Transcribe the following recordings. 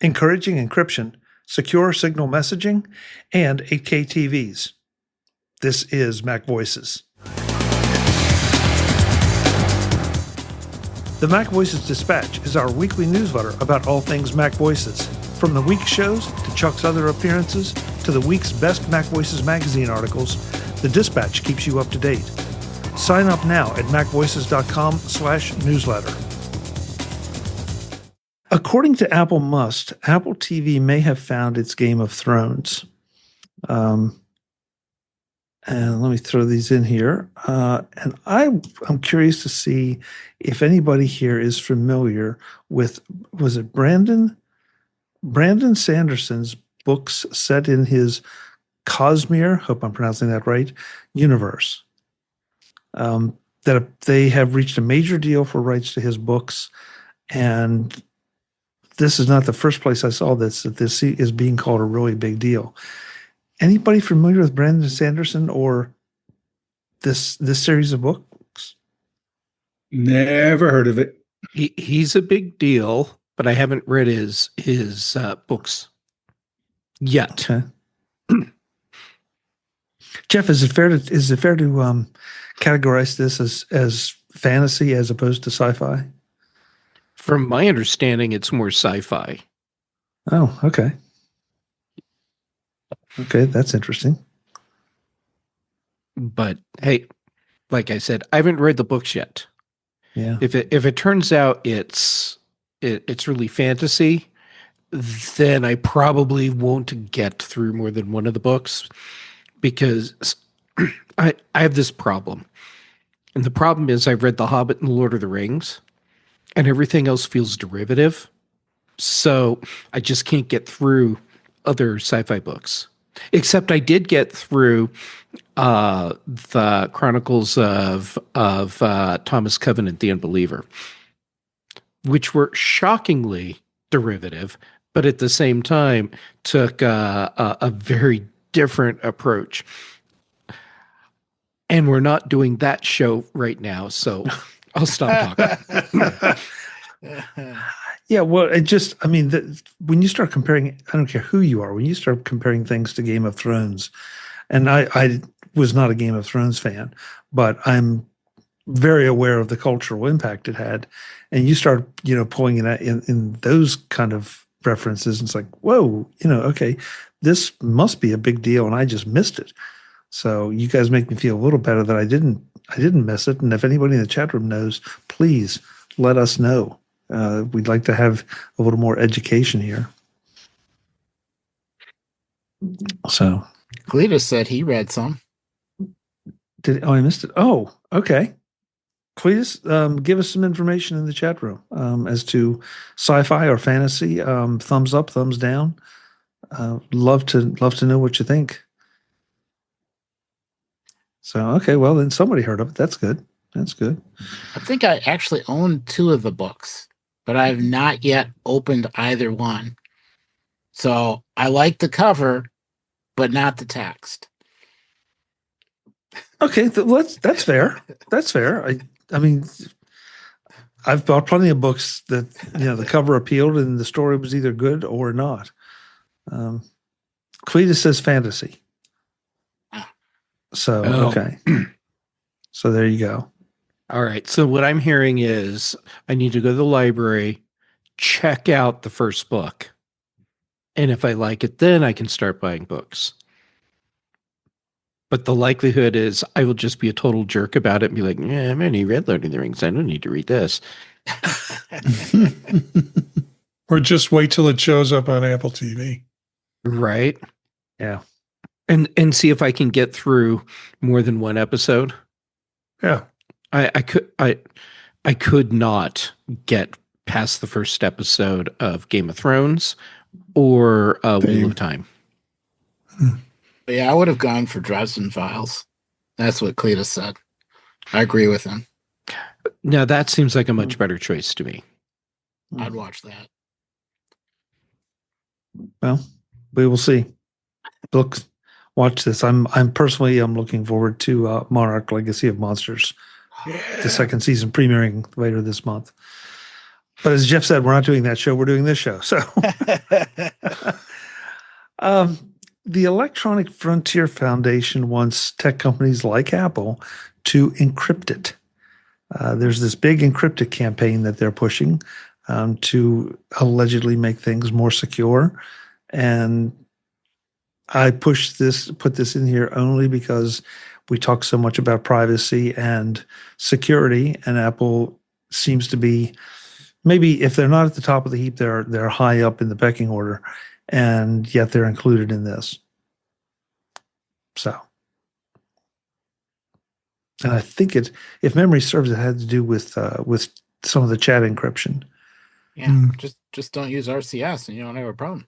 encouraging encryption, secure signal messaging, and 8K TVs. This is MacVoices. The MacVoices Dispatch is our weekly newsletter about all things MacVoices. From the week's shows to Chuck's other appearances to the week's best MacVoices magazine articles, the Dispatch keeps you up to date. Sign up now at macvoices.com/newsletter. According to Apple Must, Apple TV may have found its Game of Thrones. And let me throw these in here. And I'm curious to see if anybody here is familiar with, was it Brandon Sanderson's books set in his Cosmere, hope I'm pronouncing that right, universe. That they have reached a major deal for rights to his books. And this is not the first place I saw this, that this is being called a really big deal. Anybody familiar with Brandon Sanderson or this series of books? Never heard of it. He's a big deal, but I haven't read his books yet. Okay. Jeff, is it fair to categorize this as fantasy as opposed to sci-fi? From my understanding, it's more sci-fi. Oh, okay. Okay, that's interesting. But hey, like I said, I haven't read the books yet. Yeah. If it turns out it's really fantasy, then I probably won't get through more than one of the books because I have this problem. And the problem is I've read The Hobbit and The Lord of the Rings, and everything else feels derivative. So I just can't get through other sci-fi books. Except I did get through the Chronicles of Thomas Covenant, the Unbeliever, which were shockingly derivative, but at the same time took a very different approach. And we're not doing that show right now, so I'll stop talking. Yeah, well, when you start comparing, I don't care who you are, when you start comparing things to Game of Thrones, and I was not a Game of Thrones fan, but I'm very aware of the cultural impact it had, and you start, pulling it in those kind of references, and it's like, whoa, okay, this must be a big deal, and I just missed it. So you guys make me feel a little better that I didn't miss it, and if anybody in the chat room knows, please let us know. We'd like to have a little more education here. So, Cletus said he read some. I missed it. Oh, okay. Cletus, give us some information in the chat room as to sci-fi or fantasy. Thumbs up, thumbs down. Love to know what you think. So, okay, well then somebody heard of it. That's good. That's good. I think I actually own 2 of the books, but I have not yet opened either one. So I like the cover, but not the text. Okay, that's fair. That's fair. I mean, I've bought plenty of books that the cover appealed and the story was either good or not. Cletus says fantasy. So okay, so there you go. All right. So what I'm hearing is I need to go to the library, check out the first book. And if I like it, then I can start buying books. But the likelihood is I will just be a total jerk about it and be like, yeah, I've already read Lord of the Rings. I don't need to read this. Or just wait till it shows up on Apple TV. Right. Yeah. And see if I can get through more than one episode. Yeah. I could not get past the first episode of Game of Thrones or Wheel of Time. Yeah, I would have gone for Dresden Files. That's what Cletus said. I agree with him. Now that seems like a much better choice to me. I'd watch that. Well, we will see. Watch this. I'm looking forward to Monarch: Legacy of Monsters, the second season premiering later this month. But as Jeff said, we're not doing that show. We're doing this show. So the Electronic Frontier Foundation wants tech companies like Apple to encrypt it. There's this big encrypt it campaign that they're pushing to allegedly make things more secure. And I put this in here only because we talk so much about privacy and security, and Apple seems to be, maybe if they're not at the top of the heap, they're high up in the pecking order, and yet they're included in this. So, and I think if memory serves, it had to do with some of the chat encryption. Yeah, just don't use RCS and you don't have a problem.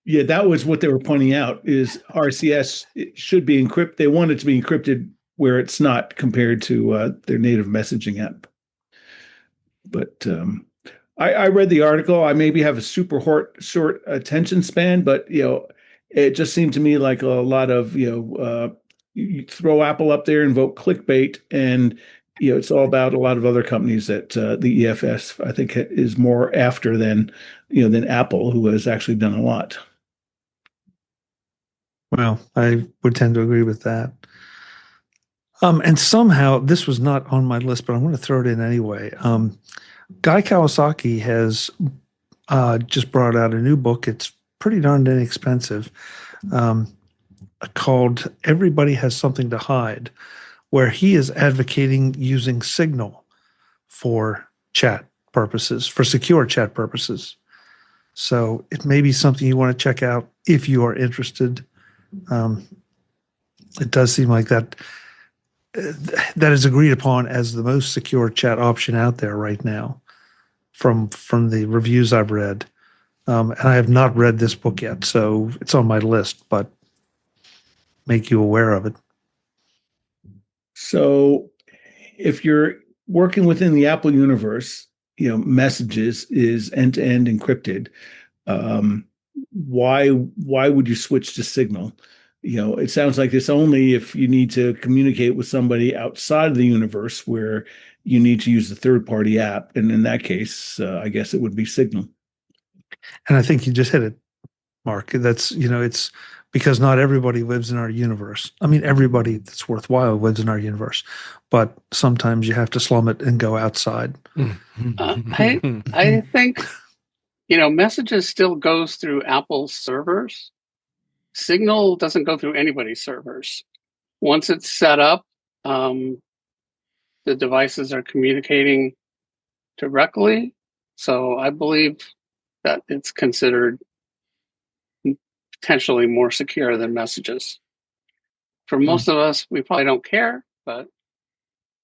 Yeah, that was what they were pointing out, is RCS should be encrypted. They want it to be encrypted where it's not compared to their native messaging app. But I read the article. I maybe have a super short attention span, but it just seemed to me like a lot of you throw Apple up there and vote clickbait, and it's all about a lot of other companies that the EFS I think is more after than Apple, who has actually done a lot. Well, I would tend to agree with that. And somehow this was not on my list, but I'm going to throw it in anyway. Guy Kawasaki has just brought out a new book. It's pretty darn inexpensive, called "Everybody Has Something to Hide," where he is advocating using Signal for chat purposes, for secure chat purposes. So it may be something you want to check out if you are interested. It does seem like that is agreed upon as the most secure chat option out there right now from the reviews I've read. And I have not read this book yet, so it's on my list, but make you aware of it. So if you're working within the Apple universe, messages is end-to-end encrypted. Why would you switch to Signal? It sounds like it's only if you need to communicate with somebody outside of the universe where you need to use the third-party app. And in that case, I guess it would be Signal. And I think you just hit it, Mark. That's, it's because not everybody lives in our universe. I mean, everybody that's worthwhile lives in our universe, but sometimes you have to slum it and go outside. I think, messages still goes through Apple's servers. Signal doesn't go through anybody's servers. Once it's set up, the devices are communicating directly. So I believe that it's considered potentially more secure than messages. For most of us, we probably don't care, but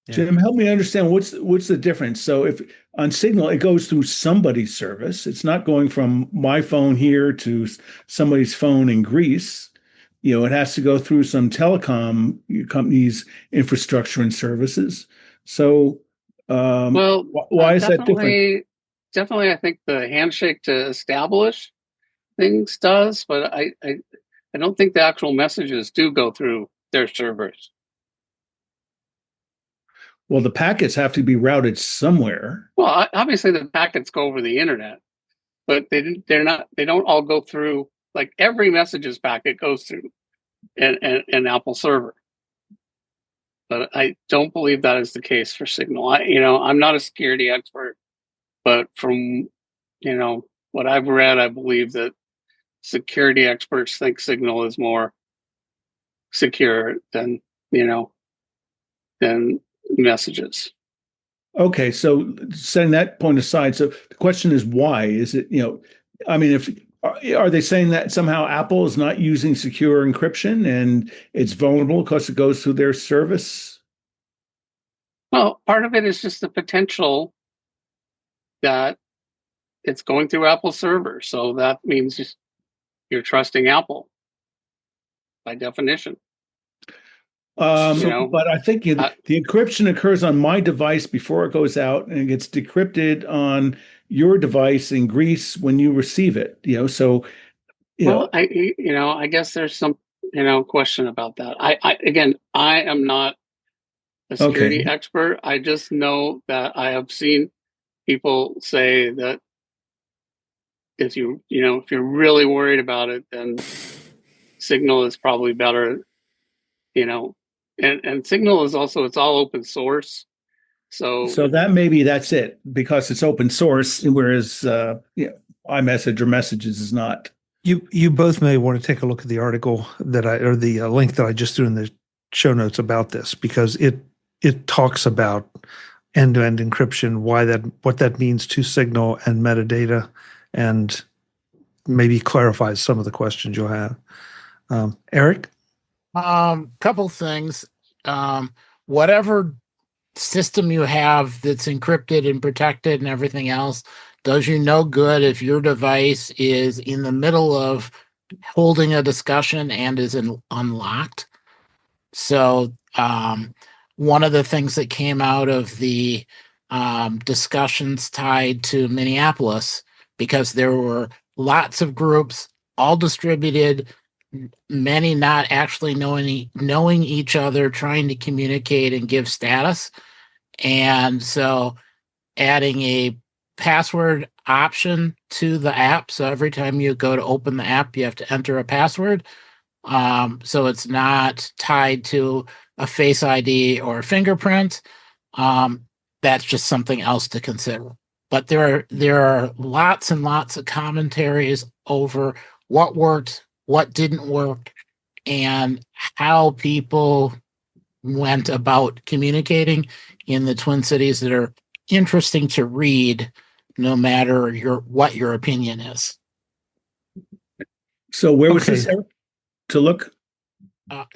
Jim, help me understand what's the difference. So if on Signal, it goes through somebody's service, it's not going from my phone here to somebody's phone in Greece. It has to go through some telecom company's infrastructure and services. So, why is that different? Definitely, I think the handshake to establish things does, but I don't think the actual messages do go through their servers. Well, the packets have to be routed somewhere. Well, obviously the packets go over the internet, but they don't all go through, like every messages packet goes through an Apple server. But I don't believe that is the case for Signal. I'm not a security expert, but from what I've read, I believe that security experts think Signal is more secure than messages. Okay, so setting that point aside, so the question is why? Is it, if are they saying that somehow Apple is not using secure encryption and it's vulnerable because it goes through their service? Well, part of it is just the potential that it's going through Apple servers. So that means you're trusting Apple by definition. But I think the encryption occurs on my device before it goes out, and it gets decrypted on your device in Greece when you receive it. I guess there's some question about that. I am not a security expert. I just know that I have seen people say that if if you're really worried about it, then Signal is probably better. And Signal is also, it's all open source. So that maybe that's it because it's open source, whereas iMessage or Messages is not. You both may want to take a look at the article or the link that I just threw in the show notes about this, because it talks about end-to-end encryption, what that means to Signal and metadata, and maybe clarifies some of the questions you'll have. Eric? Couple things. Whatever system you have that's encrypted and protected and everything else does you no good if your device is in the middle of holding a discussion and is unlocked. So one of the things that came out of the discussions tied to Minneapolis, because there were lots of groups, all distributed, many not actually knowing each other, trying to communicate and give status. And so adding a password option to the app. So every time you go to open the app, you have to enter a password. So it's not tied to a Face ID or a fingerprint. That's just something else to consider. But there are lots and lots of commentaries over what worked, what didn't work, and how people went about communicating in the Twin Cities that are interesting to read, no matter what your opinion is. So where was this, Eric, to look?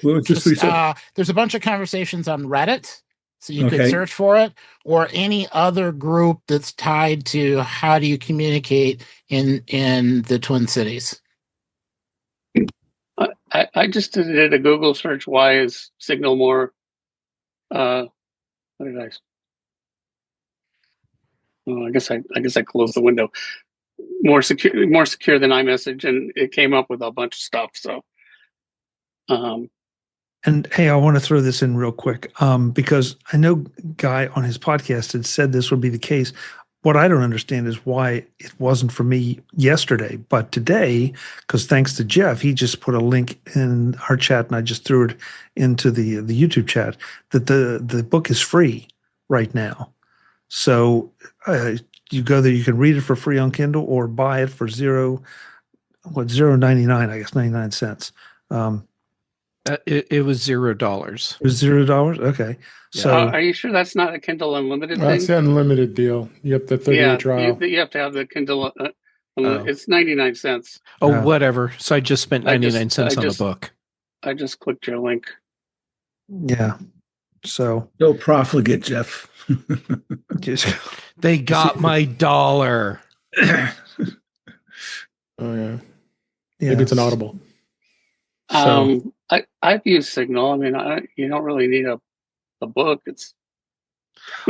Where was this research? There's a bunch of conversations on Reddit, so you can search for it, or any other group that's tied to how do you communicate in the Twin Cities. I just did a Google search. Why is Signal more? What did I? Oh, I guess I closed the window. More secure than iMessage, and it came up with a bunch of stuff. So, and hey, I want to throw this in real quick, because I know Guy on his podcast had said this would be the case. What I don't understand is why it wasn't for me yesterday, but today, because thanks to Jeff, he just put a link in our chat, and I just threw it into the YouTube chat, that the book is free right now. So you go there, you can read it for free on Kindle or buy it for $0.99, I guess 99 cents. It was $0. It was $0? Okay. So are you sure that's not a Kindle Unlimited thing? That's the unlimited deal. Yep, the 30-day trial. You have to have the Kindle. It's 99 cents. Oh, whatever. So I just spent 99 cents on the book. I just clicked your link. Yeah. So no profligate, Jeff. They got my dollar. Oh yeah. Maybe it's an Audible. So, I've used Signal. I mean, you don't really need a book. It's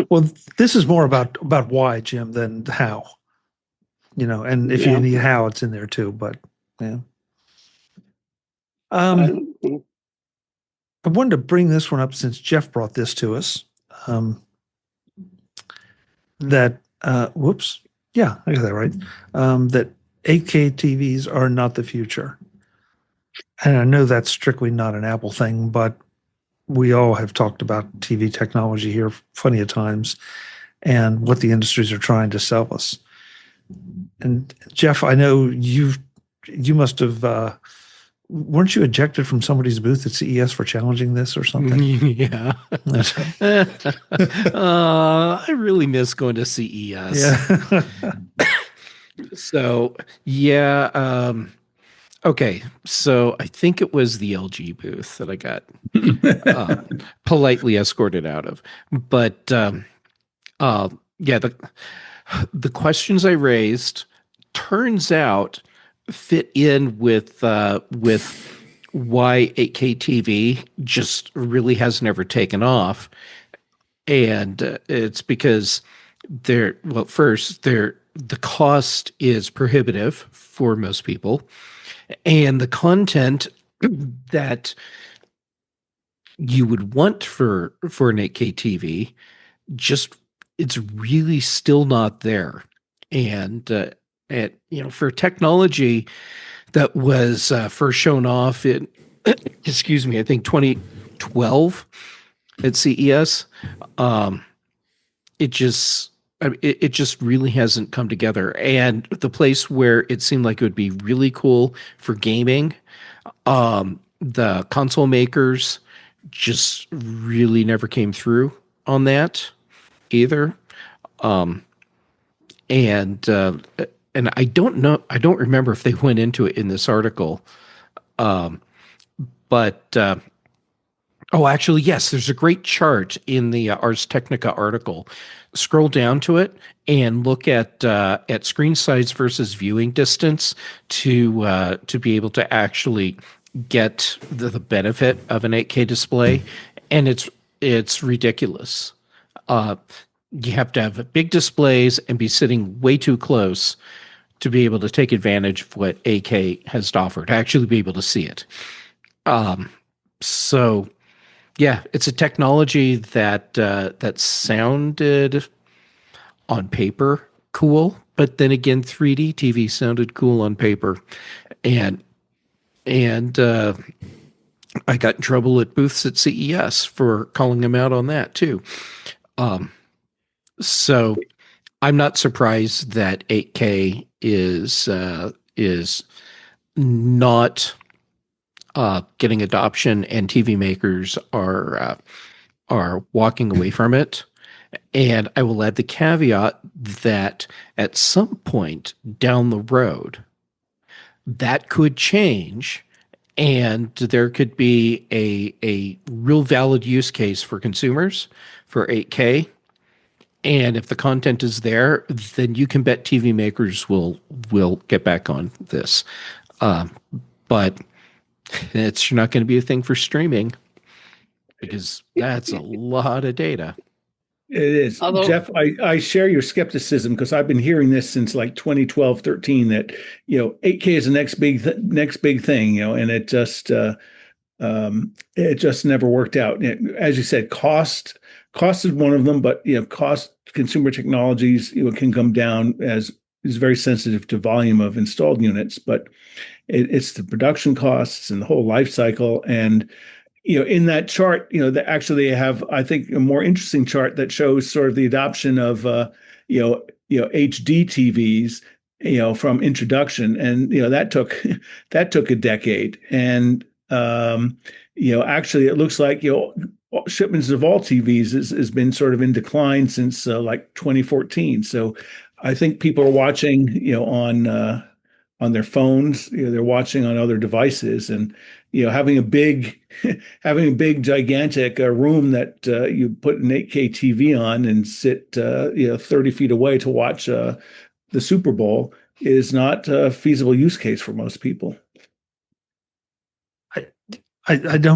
well, this is more about why, Jim, than how. And if you need how, it's in there too. But yeah. I wanted to bring this one up since Jeff brought this to us. That whoops, yeah, I got that right. That 8K TVs are not the future. And I know that's strictly not an Apple thing, but we all have talked about TV technology here plenty of times and what the industries are trying to sell us. And Jeff, I know you must have, weren't you ejected from somebody's booth at CES for challenging this or something? Yeah. I really miss going to CES. Yeah. So, yeah. Okay, so I think it was the LG booth that I got politely escorted out of. But yeah, the questions I raised turns out fit in with why 8K TV just really has never taken off, and it's because the cost is prohibitive for most people. And the content that you would want for an 8K TV just it's really still not there. And for technology that was first shown off in, excuse me, I think 2012 at CES, it just it just really hasn't come together. And the place where it seemed like it would be really cool for gaming, the console makers just really never came through on that either. And I don't know, I don't remember if they went into it in this article. But oh, actually, yes, there's a great chart in the Ars Technica article. Scroll down to it and look at screen size versus viewing distance to be able to actually get the benefit of an 8K display, and it's ridiculous. You have to have big displays and be sitting way too close to be able to take advantage of what 8K has to offer, to actually be able to see it. So yeah, it's a technology that sounded on paper cool, but then again, 3D TV sounded cool on paper, and I got in trouble at booths at CES for calling them out on that too. So I'm not surprised that 8K is not getting adoption, and TV makers are walking away from it. And I will add the caveat that at some point down the road, that could change, and there could be a real valid use case for consumers for 8K. And if the content is there, then you can bet TV makers will get back on this. But it's not going to be a thing for streaming, because that's a lot of data. It is. Although, Jeff, I share your skepticism, because I've been hearing this since like 2012, 13, that, 8K is the next big thing, and it just never worked out. As you said, cost is one of them, but consumer technologies, can come down, as is very sensitive to volume of installed units, but it's the production costs and the whole life cycle. And in that chart, that actually have, I think, a more interesting chart that shows sort of the adoption of HD TVs, from introduction, and that took a decade. And actually, it looks like shipments of all TVs has been sort of in decline since like 2014. So I think people are watching on their phones, they're watching on other devices, and having a big gigantic room that you put an 8K TV on and sit 30 feet away to watch the Super Bowl is not a feasible use case for most people. I do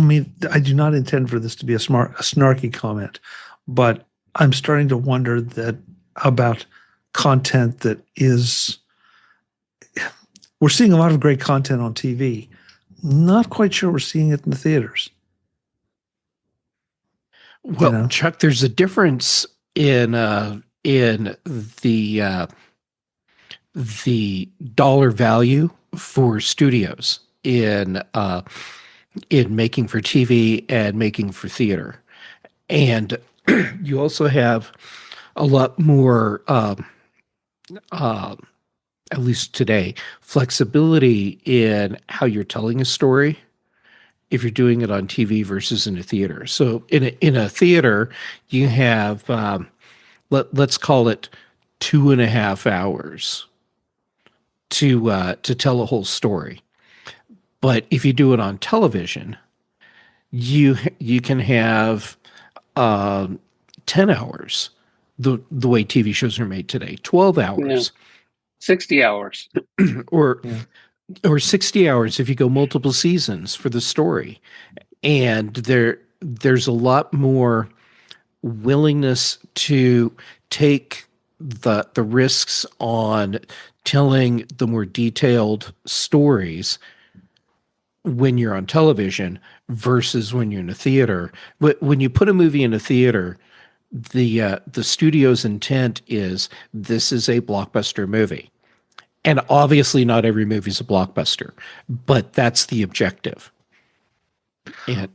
not intend for this to be a snarky comment, but I'm starting to wonder about content that is. We're seeing a lot of great content on TV. Not quite sure we're seeing it in the theaters. Well, Chuck, there's a difference in the dollar value for studios in making for TV and making for theater, and you also have a lot more. At least today, flexibility in how you're telling a story if you're doing it on TV versus in a theater. So in a theater, you have, let's call it 2.5 hours to tell a whole story. But if you do it on television, you can have 10 hours, the way TV shows are made today, 12 hours. Yeah. 60 hours or 60 hours if you go multiple seasons for the story. And there's a lot more willingness to take the risks on telling the more detailed stories when you're on television versus when you're in a theater. But when you put a movie in a theater, the studio's intent is this is a blockbuster movie. And obviously not every movie is a blockbuster, but that's the objective. And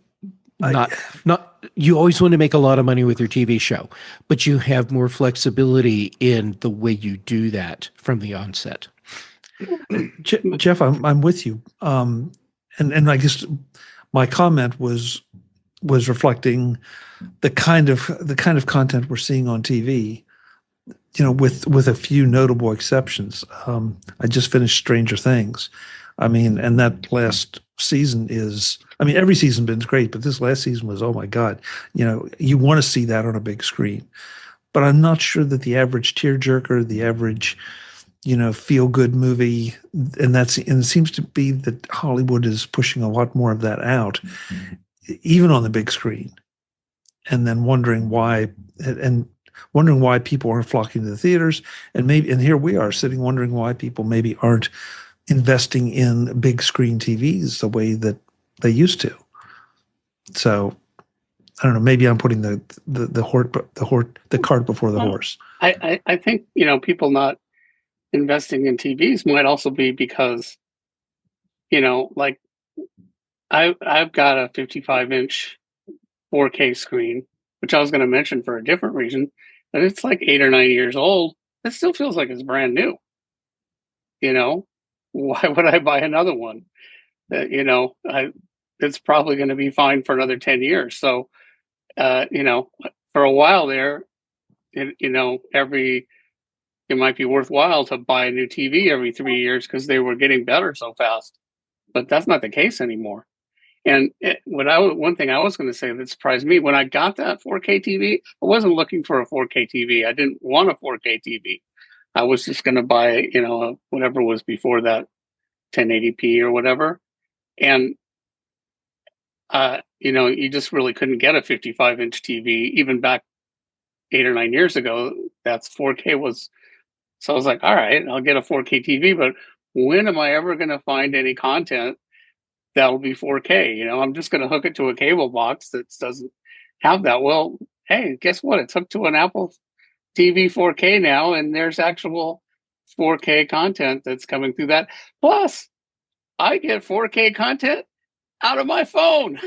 not you always want to make a lot of money with your TV show, but you have more flexibility in the way you do that from the onset. Jeff, I'm with you. And I guess my comment was reflecting the kind of content we're seeing on TV, with a few notable exceptions. I just finished Stranger Things. I mean, and that last season every season's been great, but this last season was, oh my God, you want to see that on a big screen. But I'm not sure that the average tearjerker, the average, feel good movie, and it seems to be that Hollywood is pushing a lot more of that out, even on the big screen, and then wondering why people aren't flocking to the theaters, and here we are sitting wondering why people maybe aren't investing in big screen TVs the way that they used to. So I don't know. Maybe I'm putting the cart before the horse. I think people not investing in TVs might also be because like I've got a 55-inch 4K screen, which I was going to mention for a different reason, but it's like 8 or 9 years old. It still feels like it's brand new. Why would I buy another one? It's probably going to be fine for another 10 years. So, for a while there, it might be worthwhile to buy a new TV every 3 years because they were getting better so fast. But that's not the case anymore. And one thing I was going to say that surprised me, when I got that 4K TV, I wasn't looking for a 4K TV. I didn't want a 4K TV. I was just going to buy, whatever was before that, 1080p or whatever. And, you just really couldn't get a 55-inch TV, even back 8 or 9 years ago. That's 4K was. So I was like, all right, I'll get a 4K TV, but when am I ever going to find any content that'll be 4K? I'm just going to hook it to a cable box that doesn't have that. Well, hey, guess what? It's hooked to an Apple TV 4K now, and there's actual 4K content that's coming through that. Plus, I get 4K content out of my phone.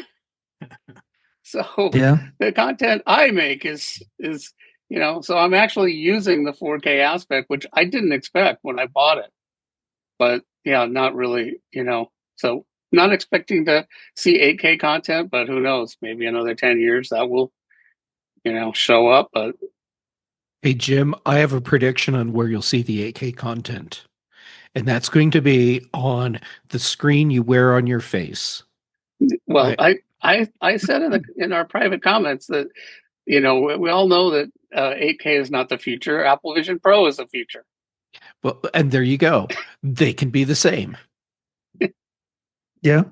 So yeah, the content I make is so I'm actually using the 4K aspect, which I didn't expect when I bought it. But yeah, not really, so not expecting to see 8K content, but who knows, maybe another 10 years that will, show up. But Hey, Jim, I have a prediction on where you'll see the 8K content. And that's going to be on the screen you wear on your face. Well, I said in our private comments that, we all know that 8K is not the future. Apple Vision Pro is the future. Well, and there you go. They can be the same. Yeah.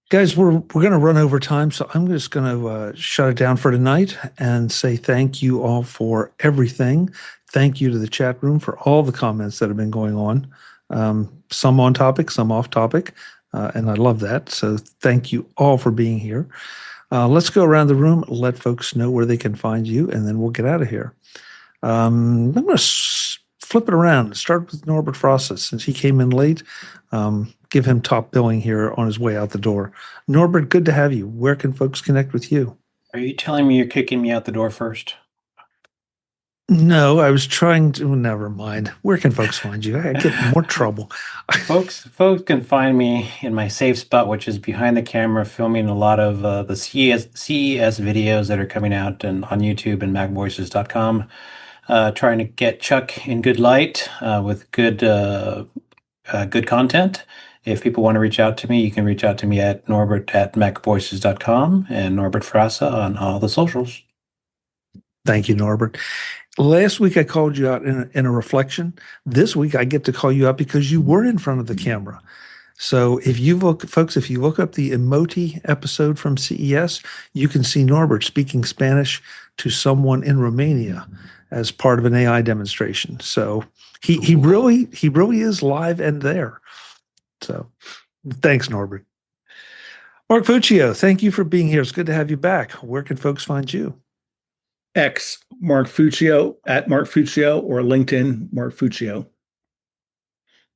Guys, we're going to run over time, so I'm just going to shut it down for tonight and say thank you all for everything. Thank you to the chat room for all the comments that have been going on. Some on topic, some off topic, and I love that. So thank you all for being here. Let's go around the room, let folks know where they can find you, and then we'll get out of here. I'm going to flip it around. Start with Norbert Frassa, since he came in late. Give him top billing here on his way out the door. Norbert, good to have you. Where can folks connect with you? Are you telling me you're kicking me out the door first? No, I was trying to. Never mind. Where can folks find you? I get in more trouble. Folks can find me in my safe spot, which is behind the camera, filming a lot of the CES videos that are coming out on YouTube and MacVoices.com. Trying to get Chuck in good light with good content. If people want to reach out to me, you can reach out to me at norbert@macvoices.com and Norbert Frassa on all the socials. Thank you, Norbert. Last week I called you out in a reflection. This week I get to call you out because you were in front of the camera. So if you look up the Emoti episode from CES, you can see Norbert speaking Spanish to someone in Romania as part of an AI demonstration. So he really is live and there. So thanks, Norbert. Mark Fuccio, thank you for being here. It's good to have you back. Where can folks find you? X Mark Fuccio at Mark Fuccio or LinkedIn Mark Fuccio.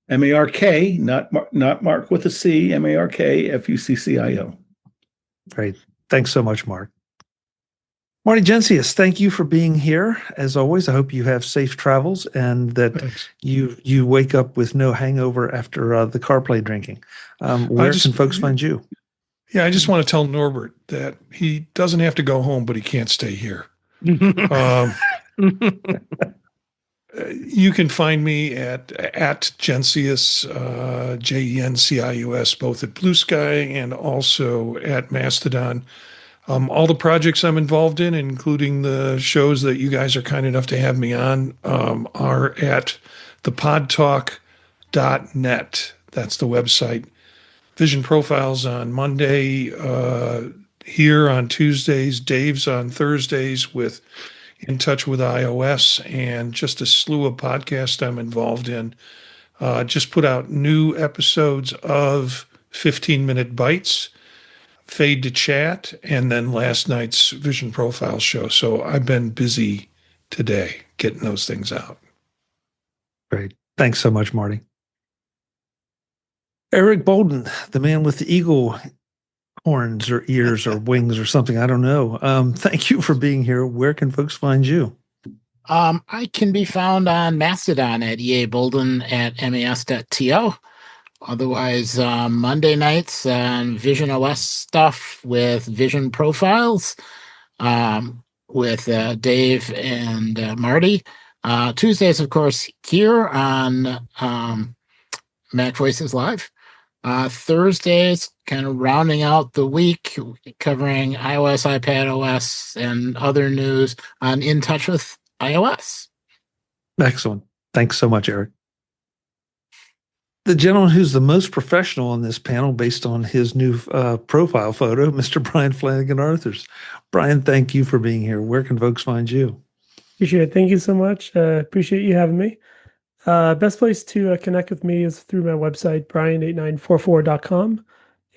MARK, not Mark with a C, MARK FUCCIO. Great. Thanks so much, Mark. Marty Jencius, thank you for being here. As always, I hope you have safe travels and that Thanks. you wake up with no hangover after the CarPlay drinking. Where can folks find you? Yeah, I just want to tell Norbert that he doesn't have to go home, but he can't stay here. You can find me at Jencius, Jencius, both at Blue Sky and also at Mastodon. All the projects I'm involved in, including the shows that you guys are kind enough to have me on, are at thepodtalk.net. That's the website. Vision Profiles on Monday, here on Tuesdays, Dave's on Thursdays with In Touch with iOS, and just a slew of podcasts I'm involved in. Just put out new episodes of 15-Minute Bites, Fade to Chat, and then last night's Vision Profile show. So I've been busy today getting those things out. Great. Thanks so much, Marty. Eric Bolden, the man with the eagle horns or ears or wings or something. I don't know. Thank you for being here. Where can folks find you? I can be found on Mastodon at Bolden at mas.to. Otherwise, Monday nights on Vision OS stuff with Vision Profiles with Dave and Marty. Tuesdays, of course, here on MacVoices Live. Thursdays, kind of rounding out the week, covering iOS, iPadOS, and other news on In Touch with iOS. Excellent. Thanks so much, Eric. The gentleman who's the most professional on this panel based on his new profile photo, Mr. Brian Flanigan-Arthurs. Brian, thank you for being here. Where can folks find you? Appreciate it. Thank you so much. Appreciate you having me. Best place to connect with me is through my website, brian8944.com.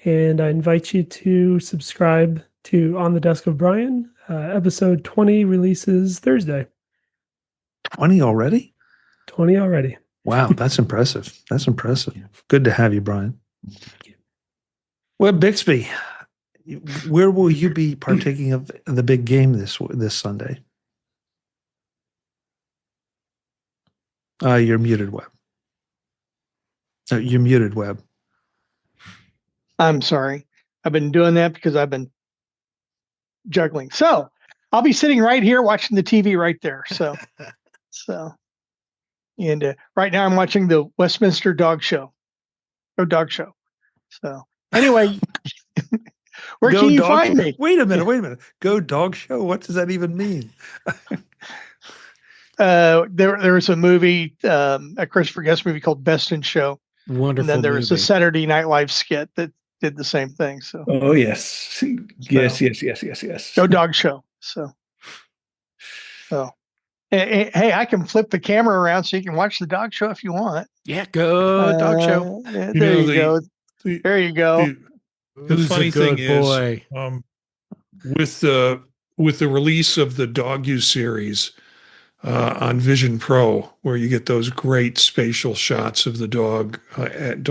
And I invite you to subscribe to On the Desk of Brian. Episode 20 releases Thursday. 20 already? 20 already. Wow, that's impressive. That's impressive. Good to have you, Brian. Well, Bixby, where will you be partaking of the big game this Sunday? You're muted, Webb. You're muted, Webb. I'm sorry. I've been doing that because I've been juggling. So I'll be sitting right here watching the TV right there. So, and right now I'm watching the Westminster Dog Show. So anyway, where can you find me? Wait a minute. Go Dog Show? What does that even mean? There was a movie, a Christopher Guest movie called Best in Show. Wonderful. And then there was a Saturday Night Live skit that did the same thing. So yes. Go Dog Show. So hey, I can flip the camera around so you can watch the dog show if you want. Yeah, go Dog Show. There you go. There you go. The funny thing is, with the release of the Dog You series on Vision Pro, where you get those great spatial shots of the dogs at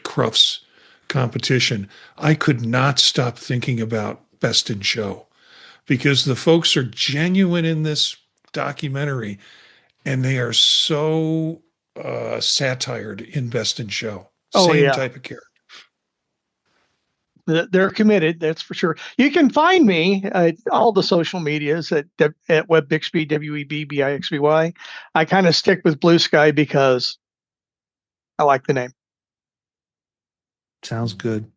Crufts competition, I could not stop thinking about Best in Show, because the folks are genuine in this documentary, and they are so satired in Best in Show. Same type of character. They're committed, that's for sure. You can find me at all the social medias at WebBixby, WEBBIXBY. I kind of stick with Blue Sky because I like the name. Sounds good.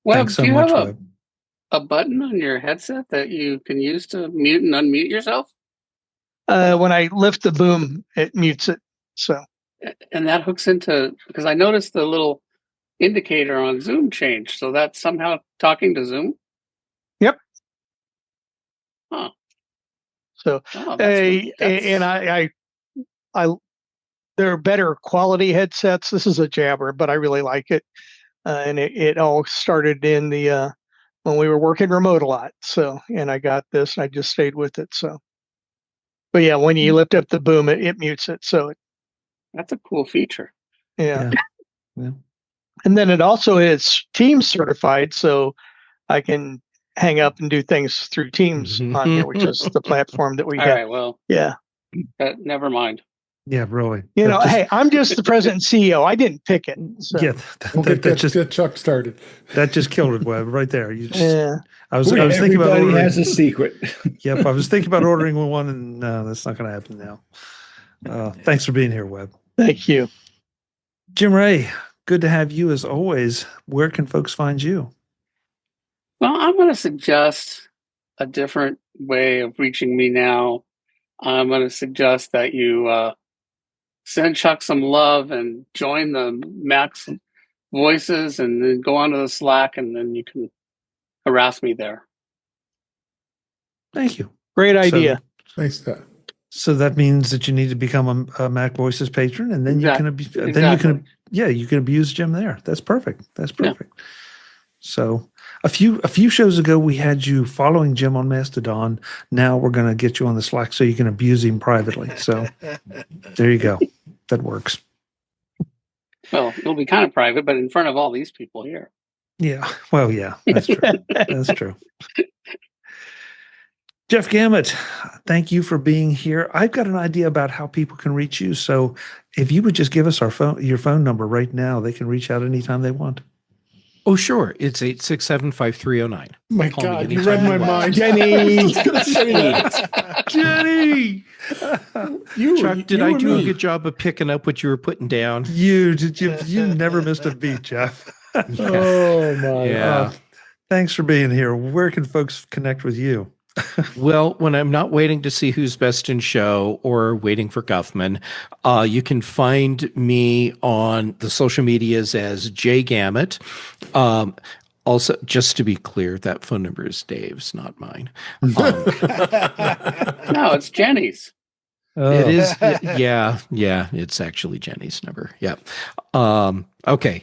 Webb, Thanks so do you much, have Webb. a button on your headset that you can use to mute and unmute yourself? When I lift the boom, it mutes it. So, and that hooks into, because I noticed the little indicator on Zoom changed, so that's somehow talking to Zoom. Yep. Huh. So, and I there are better quality headsets. This is a jabber, but I really like it. And it all started in the when we were working remote a lot. So, and I got this, and I just stayed with it. So, but yeah, when you lift up the boom, it mutes it. So, That's a cool feature. yeah. Yeah. And then it also is Teams certified, so I can hang up and do things through Teams on here, which is the platform that we All have. right, well, Yeah. never mind. Yeah, really. You know, hey, I'm just the president and CEO. I didn't pick it. So. Yeah, Get Chuck started. That just killed it, Webb, right there. You just, Yeah. I was thinking about Everybody ordering. has a secret. Yep, I was thinking about ordering one, and no, that's not going to happen now. Thanks for being here, Webb. Thank you. Jim Ray, good to have you as always. Where can folks find you? Well, I'm going to suggest a different way of reaching me now. I'm going to suggest that you send Chuck some love and join the Max Voices, and then go onto the Slack, and then you can harass me there. Thank you. Great idea. Nice. So that means that you need to become a Mac Voices patron, and then you can you can abuse Jim there. That's perfect. That's perfect. Yeah. So a few shows ago we had you following Jim on Mastodon. Now we're going to get you on the Slack so you can abuse him privately. So there you go. That works. Well, it'll be kind of private, but in front of all these people here. Yeah. Well, yeah, that's true. That's true. Jeff Gamet, thank you for being here. I've got an idea about how people can reach you. So if you would just give us your phone number right now, they can reach out anytime they want. Oh, sure. It's 867-5309. My Call God, me you read my anytime mind. Jenny. I was going to say that. Jenny! Chuck, did I do a good job of picking up what you were putting down? You never missed a beat, Jeff. Oh, my. Yeah. Thanks for being here. Where can folks connect with you? Well, when I'm not waiting to see who's best in show or waiting for Guffman, you can find me on the social medias as Jay Gamet. Also, just to be clear, that phone number is Dave's, not mine. No, it's Jenny's. It is. Yeah, it's actually Jenny's number. Yeah. Okay.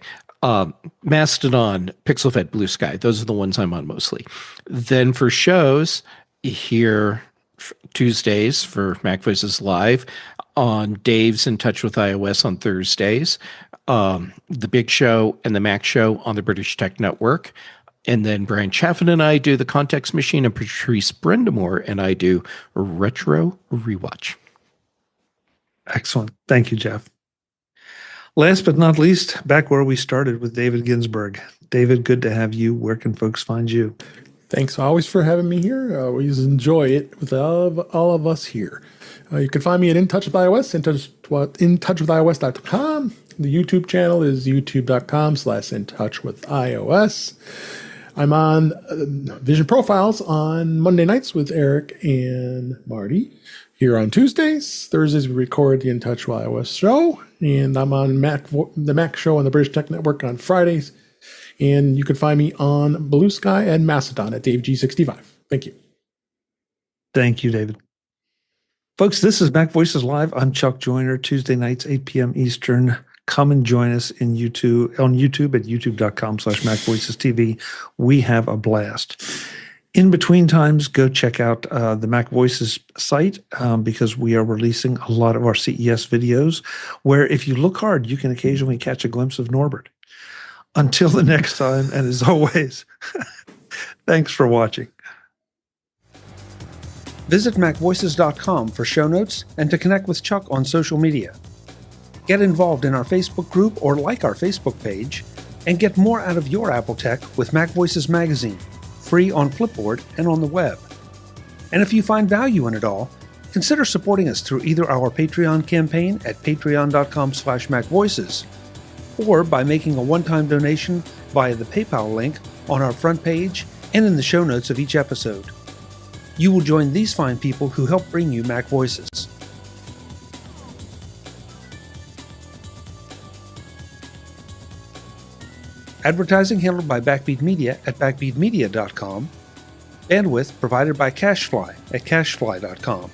Mastodon, PixelFed, Blue Sky. Those are the ones I'm on mostly. Then for shows, here Tuesdays for Mac Voices Live, on Dave's In Touch with iOS on Thursdays, the Big Show and the Mac Show on the British Tech Network. And then Brian Chaffin and I do The Context Machine, and Patrice Brendamore and I do Retro Rewatch. Excellent. Thank you, Jeff. Last but not least, back where we started with David Ginsburg. David, good to have you. Where can folks find you? Thanks always for having me here. I always enjoy it with all of us here. You can find me at In Touch with iOS, intouchwithios.com. The YouTube channel is youtube.com/intouchwithios. I'm on Vision Profiles on Monday nights with Eric and Marty. Here on Tuesdays, Thursdays we record the In Touch with iOS show, and I'm on the Mac Show on the British Tech Network on Fridays. And you can find me on Blue Sky and Mastodon at DaveG65. Thank you. Thank you, David. Folks, this is Mac Voices Live. I'm Chuck Joyner. Tuesday nights, 8 p.m. Eastern. Come and join us on YouTube at youtube.com/MacVoicesTV. We have a blast. In between times, go check out the Mac Voices site because we are releasing a lot of our CES videos where if you look hard, you can occasionally catch a glimpse of Norbert. Until the next time, and as always, thanks for watching. Visit MacVoices.com for show notes and to connect with Chuck on social media. Get involved in our Facebook group or like our Facebook page, and get more out of your Apple tech with Mac Voices Magazine, free on Flipboard and on the web. And if you find value in it all, consider supporting us through either our Patreon campaign at patreon.com/MacVoices, or by making a one-time donation via the PayPal link on our front page and in the show notes of each episode. You will join these fine people who help bring you Mac Voices. Advertising handled by Backbeat Media at backbeatmedia.com. Bandwidth provided by CacheFly at cachefly.com.